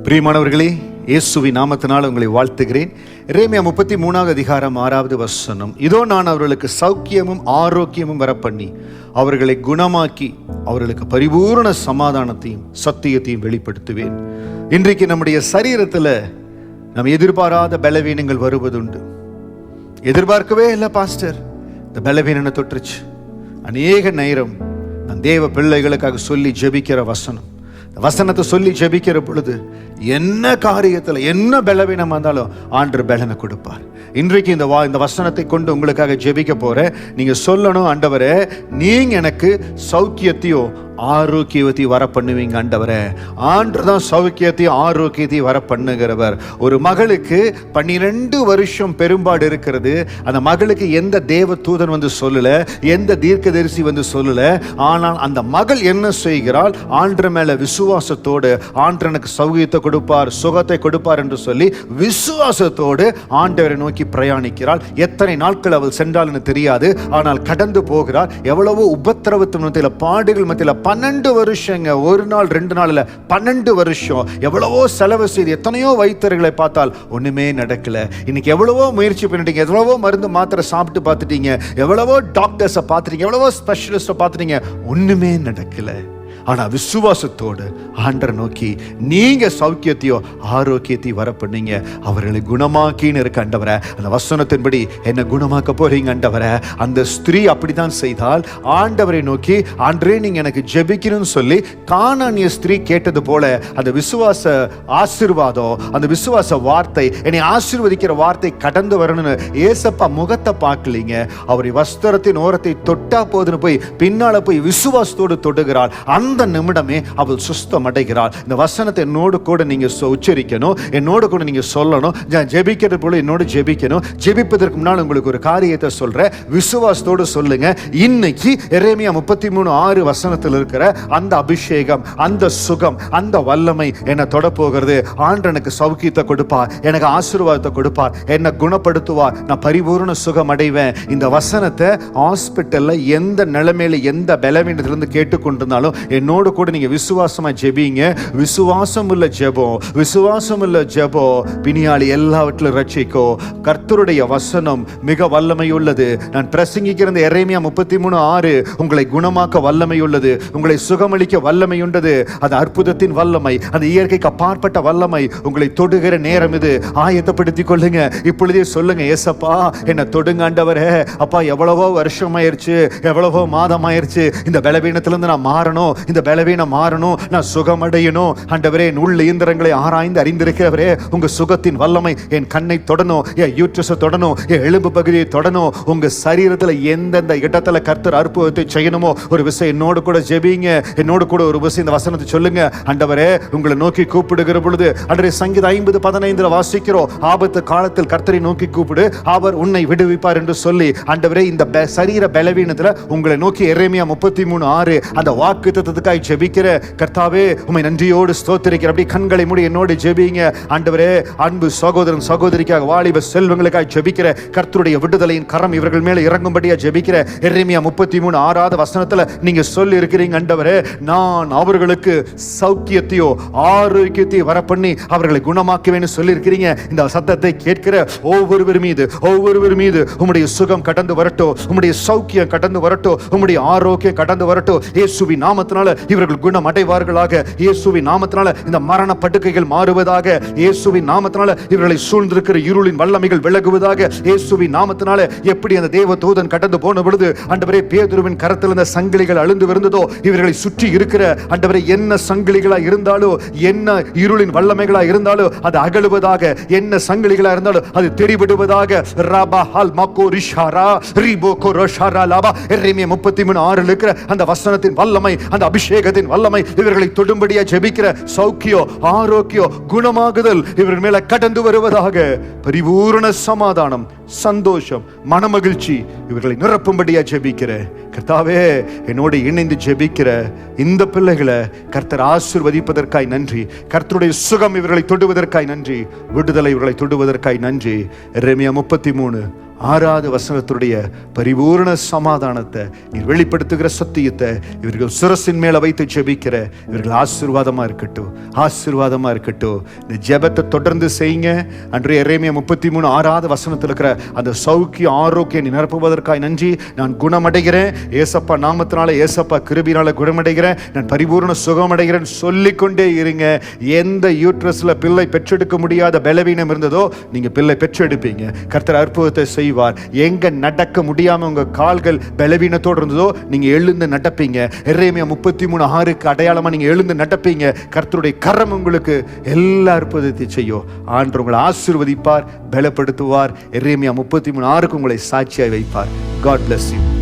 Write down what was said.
பிரியமானவர்களே, இயேசுவின் நாமத்தினால் உங்களை வாழ்த்துகிறேன். எரேமியா 33 அதிகாரம் 6வது வசனம். இதோ நான் அவர்களுக்கு சௌக்கியமும் ஆரோக்கியமும் வரப்பண்ணி அவர்களை குணமாக்கி அவர்களுக்கு பரிபூரண சமாதானத்தையும் சத்தியத்தையும் வெளிப்படுத்துவேன். இன்றைக்கு நம்முடைய சரீரத்தில் நம்ம எதிர்பாராத பலவீனங்கள் வருவதுண்டு. எதிர்பார்க்கவே இல்லை பாஸ்டர், இந்த பலவீனனை தொற்றுச்சு. அநேக நேரம் நான் தேவ பிள்ளைகளுக்காக சொல்லி ஜெபிக்கிற வசனம், வசனத்தை சொல்லி ஜெபிக்கிற பொழுது என்ன காரியத்தில் என்ன பலவீனம் வந்தாலும் ஆண்டவர் பலனை கொடுப்பார். இன்றைக்கு இந்த வசனத்தை கொண்டு உங்களுக்காக ஜெபிக்க போறேன். நீங்க சொல்லணும், ஆண்டவரே நீங்க எனக்கு சௌக்கியத்தையோ ஆரோக்கியத்தையும் வர பண்ணுவீங்க ஆண்டவரே. ஆண்டு தான் சௌக்கியத்தையும் ஆரோக்கியத்தையும் வர பண்ணுகிறவர். ஒரு மகளுக்கு 12 வருஷம் பெரும்பாடு இருக்கிறது. அந்த மகளுக்கு எந்த தேவ தூதன் வந்து சொல்லல, எந்த தீர்க்கதரிசி வந்து சொல்லல. ஆனால் அந்த மகள் என்ன செய்கிறாள்? ஆண்டவர் மேல விசுவாசத்தோடு ஆண்டவர் எனக்கு சௌக்கியத்தை கொடுப்பார், சுகத்தை கொடுப்பார் என்று சொல்லி விசுவாசத்தோடு ஆண்டவரை நோக்கி பிரயாணிக்கிறாள். எத்தனை நாட்கள் அவள் சென்றாள் என்று தெரியாது. ஆனால் கடந்து போகிறாள். எவ்வளவோ உபத்திரவத்தின் மத்தியில், பாடுகள் மத்தியில் 12 வருஷங்க. ஒரு நாள் 2 நாள் இல்ல, 12 வருஷம். எவ்வளவோ செலவு செய்து எத்தனையோ வைத்தியர்களை பார்த்தால் ஒண்ணுமே நடக்கல. இன்னைக்கு எவ்வளவோ முயற்சி பண்ணிட்டீங்க, எவ்வளவோ மருந்து மாத்திரை சாப்பிட்டு பார்த்துட்டீங்க, எவ்வளவோ டாக்டர்ஸை பார்த்துட்டீங்க, எவ்வளவோ ஸ்பெஷலிஸ்ட்டை பார்த்துட்டீங்க, ஒண்ணுமே நடக்கல. ஆனா விசுவாசத்தோடு ஆண்டரை நோக்கி நீங்க சௌக்கியத்தையோ ஆரோக்கியத்தையும் வர பண்ணீங்க, அவர்களை குணமாக்கின்னு இருக்க ஆண்டவரே. அந்த வசனத்தின்படி என்ன குணமாக்க போறீங்க ஆண்டவரே. அந்த ஸ்திரீ அப்படித்தான் செய்தால். ஆண்டவரை நோக்கி ஆண்டரே நீங்க எனக்கு ஜெபிக்கணும்னு சொல்லி கானானிய ஸ்திரீ கேட்டது போல அந்த விசுவாச ஆசீர்வாதம், அந்த விசுவாச வார்த்தை, என்னை ஆசீர்வதிக்கிற வார்த்தை கடந்து வரணும்னு ஏசப்பா முகத்தை பார்க்கலீங்க. அவரை வஸ்திரத்தின் ஓரத்தை தொட்டா போதுன்னு போய் பின்னால போய் விசுவாசத்தோடு தொடுகிறாள். அந்த நிமிடமே அவள் சுஸ்தம் அடைகிறாள். இந்த வசனத்தை என்னோடு கூட நீங்க உச்சரிக்கணும், என்னோடு கூட நீங்க சொல்லணும். ஜெபிக்கிறது போல என்னோடு ஜெபிக்கணும். ஜெபிப்பதற்கு முன்னால் உங்களுக்கு ஒரு காரியத்தை சொல்றேன், விசுவாசத்தோடு சொல்லுங்க. இன்னைக்கு எரேமியா 33:6 வசனத்தில் இருக்கிற அந்த அபிஷேகம், அந்த சுகம், அந்த வல்லமை என்ன தொட போகிறது. ஆண்டவர் எனக்கு சௌக்கியத்தை கொடுப்பார், எனக்கு ஆசீர்வாதத்தை கொடுப்பார், என்ன குணப்படுத்துவார், நான் பரிபூர்ண சுகம் அடைவேன். இந்த வசனத்தை ஹாஸ்பிட்டல்ல எந்த நிலைமையில எந்த பலவீனத்திலிருந்து கேட்டுக்கொண்டிருந்தாலும் என்னோடு கூட நீங்க விசுவாசமா ஜெபிங்க. விசுவாசம் உள்ள ஜெபம், விசுவாசம் உள்ள ஜெபம் பிணியாளி எல்லாவற்றிலும் ரட்சிக்கோ. கர்த்தருடைய வசனம் மிக வல்லமை உள்ளது. நான் பிரசங்கிக்கிற எரேமியா 33:6 உங்களை குணமாக்க வல்லமை உள்ளது, உங்களை சுகமளிக்க வல்லமை உண்டது. அது அற்புதத்தின் வல்லமை, அது இயற்கைக்கு அப்பாற்பட்ட வல்லமை. உங்களை தொடுகிற நேரம் இது. ஆயத்தப்படுத்திக் கொள்ளுங்க. இப்பொழுதே சொல்லுங்க, ஏசப்பா என்ன தொடுங்க ஆண்டவரே. அப்பா எவ்வளவோ வருஷம் ஆயிருச்சு, எவ்வளவோ மாதம் ஆயிருச்சு, இந்த பலவீனத்திலிருந்து நான் மாறணும், இந்த பலவீனம் மாறணும், நான் சுகமடையணும். ஆண்டவரே என் உள்ள இயந்திரங்களை ஆராய்ந்து அறிந்திருக்கிறவரே, உங்க சுகத்தின் வல்லமை என் கண்ணை தொடணும், என் யூட்ரஸை தொடணும், என் எலும்பு பகுதியை தொடணும். உங்க சரீரத்தில் எந்தெந்த இடத்துல கர்த்தர் அற்புதத்தை செய்யணுமோ ஒரு விஷயம் என்னோடு கூட ஜெபிங்க. என்னோடு கூட ஒரு விஷயம் இந்த வசனத்தை சொல்லுங்க. ஆண்டவரே உங்களை நோக்கி கூப்பிடுகிற பொழுது, அன்றே சங்கீதம் 50:15 வாசிக்கிறோம், ஆபத்து காலத்தில் கர்த்தரை நோக்கி கூப்பிடு, அவர் உன்னை விடுவிப்பார் என்று சொல்லி. ஆண்டவரே இந்த சரீர பலவீனத்தில் உங்களை நோக்கி எரேமியா 33:6 அந்த வாக்கு ஜெபிக்கிற கர்த்தாவே உம்மை நன்றியோடு ஸ்தோத்திரிக்கிற. அப்படி கண்களை மூடி என்னோடு ஜெபிங்க. ஆண்டவரே அன்பு சகோதரன் சகோதரிக்காக, வாலிப செல்வங்களுக்காக ஜெபிக்கிற. கர்த்தருடைய விடுதலையின் கரம் இவர்கள் மேல இறங்கும்படியா ஜெபிக்கிற. எரேமியா 33:6 வசனத்துல நீங்க சொல்லி இருக்கிறீங்க, ஆண்டவரே நான் அவர்களுக்கு சௌக்கியத்தையோ ஆரோக்கியத்தையோ வர பண்ணி அவர்களை குணமாக்குவேன்னு சொல்லி இருக்கிறீங்க. இந்த சத்தத்தை கேட்கிற ஒவ்வொருவர் மீது உம்முடைய சுகம் கடந்து வரட்டும், உம்முடைய சௌக்கியம் கடந்து வரட்டும், உம்முடைய ஆரோக்கியம் கடந்து வரட்டும். இயேசுவின் நாமத்தினால இவர்கள் குணம் அடைவார்களாக. இயேசுவின் நாமத்தினால இந்த மரண படுக்கைகள் மாறுவதாக. இயேசுவின் நாமத்தினால இவர்களை சூழ்ந்திருக்கிற இருளின் வல்லமைகள் விலகுவதாக. இயேசுவின் நாமத்தினால எப்படி அந்த தேவ தூதன் கடந்து போன பொழுது ஆண்டவரே பேதுருவின் கரத்தில் இருந்த சங்கிலிகள் அழுந்து விருந்ததோ, இவர்களை சுற்றி இருக்கிற ஆண்டவரே என்ன சங்கிலிகளா இருந்தாலோ, என்ன இருளின் வல்லமைகளா இருந்தாலோ அது அகழுவதாக. என்ன சங்கிலிகளா இருந்தாலும் அது தெரிவிடுவதாக. ரபா ஹல் மகோ ரிஷாரா ரிபோ கோரோஷாரா லாபா. எரேமியா 33:6 இருக்கிற அந்த வசனத்தின் வல்லமை, அந்த அபிஷேகத்தின் வல்லமை இவர்களை தொடும்படியா ஜெபிக்கிற. சௌக்கியம் ஆரோக்கியம் குணமாகுதல் இவர்கள் மேல கடந்து வருவதாக. பரிபூரண சமாதானம் சந்தோஷம், மனமகிழ்ச்சி இவர்களை நிரப்பும்படியா ஜெபிக்கிறேன். கர்த்தாவே, என்னோடு இணைந்து ஜெபிக்கிற இந்த பிள்ளைகளை கர்த்தர் ஆசீர்வதிப்பதற்காய் நன்றி. கர்த்தருடைய சுகம் இவர்களை தொடுவதற்காய் நன்றி. விடுதலை இவர்களை தொடுவதற்காய் நன்றி. எரேமியா 33:6 பரிபூர்ண சமாதானத்தை நீர் வெளிப்படுத்துகிற சத்தியத்தை இவர்கள் சிரசின் மேல வைத்து ஜெபிக்கிற இவர்கள் ஆசீர்வாதமா இருக்கட்டும், ஆசீர்வாதமா இருக்கட்டும். இந்த ஜெபத்தை தொடர்ந்து செய்யுங்க. அன்றைய எரேமியா 33:6 இருக்கிற அந்த சௌக்கிய ஆரோக்கியம் நிரப்புவதற்காய் நன்றி. நான் குணமடைகிறேன் ஏசப்பா நாமத்தினால, ஏசப்பா கிருபையினால குணமடைகிறேன், நான் பரிபூர்ண சுகமடைகிறேன் சொல்லிக்கொண்டே இருங்க. எந்த யூட்ரஸ்ல பிள்ளை பெற்றெடுக்க முடியாத பலவீனம் இருந்ததோ நீங்க பிள்ளை பெற்றெடுப்பீங்க. கர்த்தர் அற்புதத்தை செய்வார். எங்க நடக்க முடியாம உங்க கால்கள் பலவீனத்தோடு இருந்ததோ நீங்க எழுந்து நடப்பீங்க. எரேமியா 33:6 அடையாளமா நீங்க எழுந்து நடப்பீங்க. கர்த்தருடைய கரம் உங்களுக்கு எல்லா அற்புதத்தை செய்யும். ஆண்டவர் உங்களை ஆசீர்வதிப்பார், பலப்படுத்துவார். எரேமியா 33:6 உங்களை சாட்சியாய் வைப்பார். God bless you.